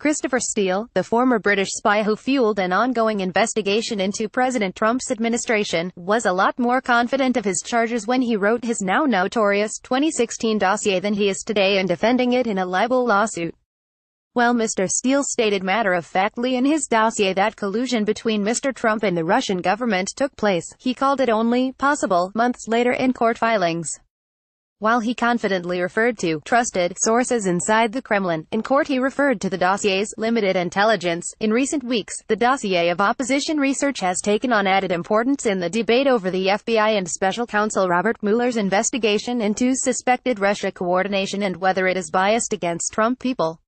Christopher Steele, the former British spy who fueled an ongoing investigation into President Trump's administration, was a lot more confident of his charges when he wrote his now notorious 2016 dossier than he is today in defending it in a libel lawsuit. Well, Mr. Steele stated matter-of-factly in his dossier that collusion between Mr. Trump and the Russian government took place, he called it only possible, months later in court filings. While he confidently referred to trusted sources inside the Kremlin, in court he referred to the dossier's limited intelligence. In recent weeks, the dossier of opposition research has taken on added importance in the debate over the FBI and Special Counsel Robert Mueller's investigation into suspected Russia coordination and whether it is biased against Trump people.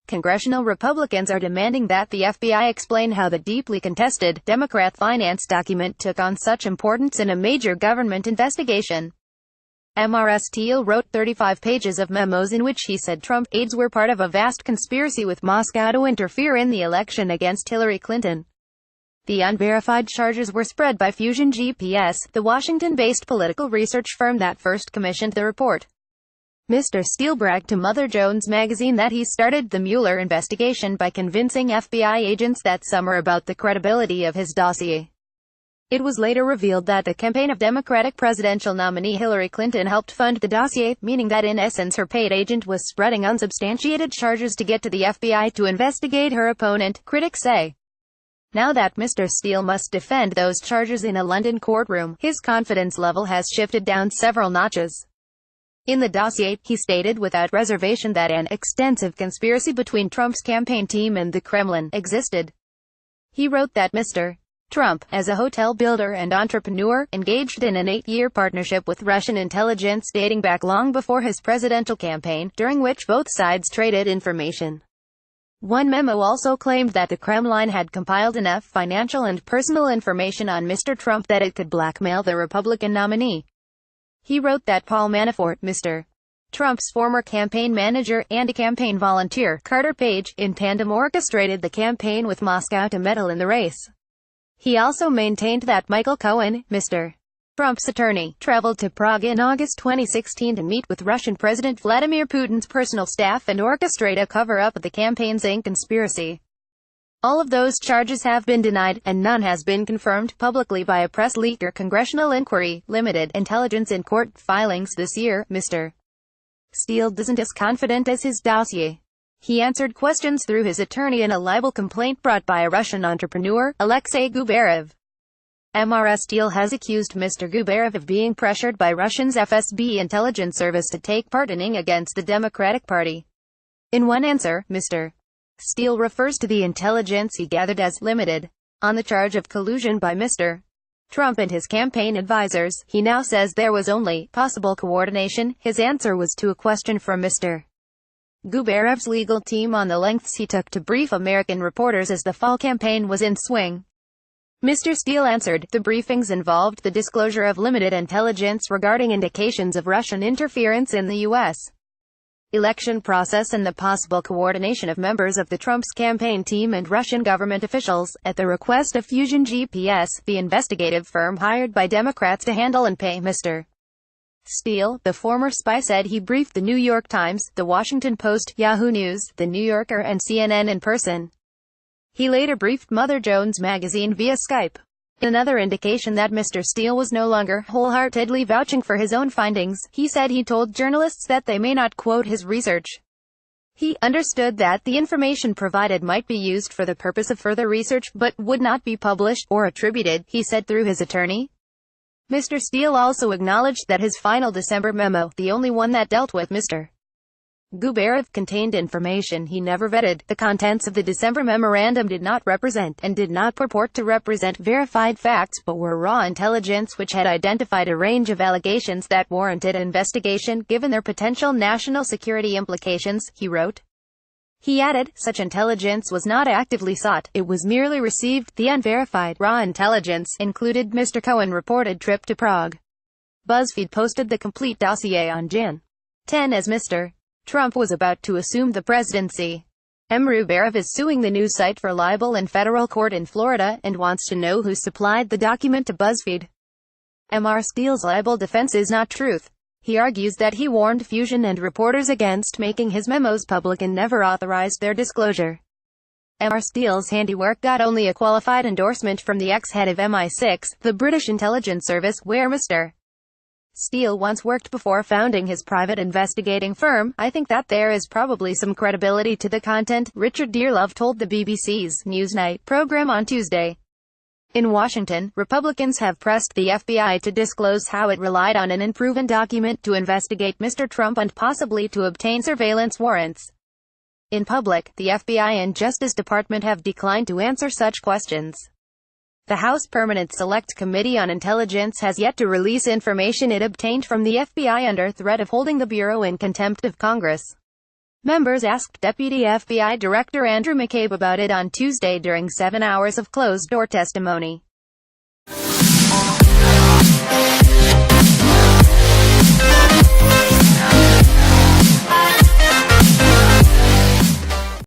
Congressional Republicans are demanding that the FBI explain how the deeply contested Democrat finance document took on such importance in a major government investigation. Steele wrote 35 pages of memos in which he said Trump aides were part of a vast conspiracy with Moscow to interfere in the election against Hillary Clinton. The unverified charges were spread by Fusion GPS, the Washington-based political research firm that first commissioned the report. Mr. Steele bragged to Mother Jones magazine that he started the Mueller investigation by convincing FBI agents that summer about the credibility of his dossier. It was later revealed that the campaign of Democratic presidential nominee Hillary Clinton helped fund the dossier, meaning that in essence her paid agent was spreading unsubstantiated charges to get to the FBI to investigate her opponent, critics say. Now that Mr. Steele must defend those charges in a London courtroom, his confidence level has shifted down several notches. In the dossier, he stated without reservation that an extensive conspiracy between Trump's campaign team and the Kremlin existed. He wrote that Mr. Trump, as a hotel builder and entrepreneur, engaged in an 8-year partnership with Russian intelligence dating back long before his presidential campaign, during which both sides traded information. One memo also claimed that the Kremlin had compiled enough financial and personal information on Mr. Trump that it could blackmail the Republican nominee. He wrote that Paul Manafort, Mr. Trump's former campaign manager, and a campaign volunteer, Carter Page, in tandem orchestrated the campaign with Moscow to meddle in the race. He also maintained that Michael Cohen, Mr. Trump's attorney, traveled to Prague in August 2016 to meet with Russian President Vladimir Putin's personal staff and orchestrate a cover-up of the campaign's conspiracy. All of those charges have been denied, and none has been confirmed publicly by a press leak or congressional inquiry. Limited intelligence in court filings this year. Mr. Steele isn't as confident as his dossier. He answered questions through his attorney in a libel complaint brought by a Russian entrepreneur, Alexei Gubarev. Steele has accused Mr. Gubarev of being pressured by Russia's FSB intelligence service to take part in against the Democratic Party. In one answer, Mr. Steele refers to the intelligence he gathered as limited. On the charge of collusion by Mr. Trump and his campaign advisors, he now says there was only possible coordination. His answer was to a question from Mr. Gubarev's legal team on the lengths he took to brief American reporters as the fall campaign was in swing. Mr. Steele answered, the briefings involved the disclosure of limited intelligence regarding indications of Russian interference in the U.S. election process and the possible coordination of members of the Trump's campaign team and Russian government officials, at the request of Fusion GPS, the investigative firm hired by Democrats to handle and pay Mr. Steele. The former spy said he briefed the New York Times, the Washington Post, Yahoo News, the New Yorker and CNN in person. He later briefed Mother Jones magazine via Skype. Another indication that Mr. Steele was no longer wholeheartedly vouching for his own findings, he said he told journalists that they may not quote his research. He understood that the information provided might be used for the purpose of further research, but would not be published or attributed, he said through his attorney. Mr. Steele also acknowledged that his final December memo, the only one that dealt with Mr. Gubarev, contained information he never vetted. The contents of the December memorandum did not represent, and did not purport to represent, verified facts, but were raw intelligence which had identified a range of allegations that warranted investigation, given their potential national security implications, he wrote. He added, such intelligence was not actively sought, it was merely received. The unverified, raw intelligence included Mr. Cohen's reported trip to Prague. BuzzFeed posted the complete dossier on Jan. 10 as Mr. Trump was about to assume the presidency. Gubarev is suing the news site for libel in federal court in Florida, and wants to know who supplied the document to BuzzFeed. Steele's libel defense is not truth. He argues that he warned Fusion and reporters against making his memos public and never authorized their disclosure. Steele's handiwork got only a qualified endorsement from the ex-head of MI6, the British intelligence service, where Mr. Steele once worked before founding his private investigating firm. I think that there is probably some credibility to the content, Richard Dearlove told the BBC's Newsnight program on Tuesday. In Washington, Republicans have pressed the FBI to disclose how it relied on an unproven document to investigate Mr. Trump and possibly to obtain surveillance warrants. In public, the FBI and Justice Department have declined to answer such questions. The House Permanent Select Committee on Intelligence has yet to release information it obtained from the FBI under threat of holding the Bureau in contempt of Congress. Members asked Deputy FBI Director Andrew McCabe about it on Tuesday during 7 hours of closed-door testimony.